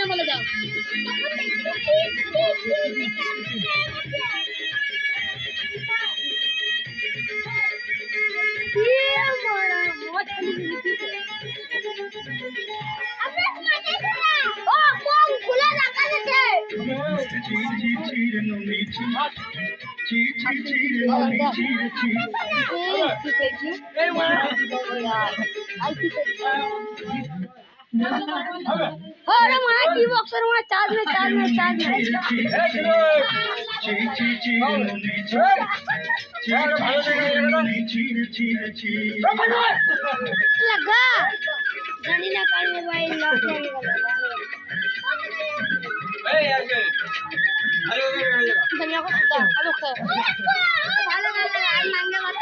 बोले जाओ अरे मारा की बॉक्सर में चार्ज में लगा गाड़ी ना कर मोबाइल लॉक नहीं दुनिया को सुधा हेलो सर हेलो मांगे मत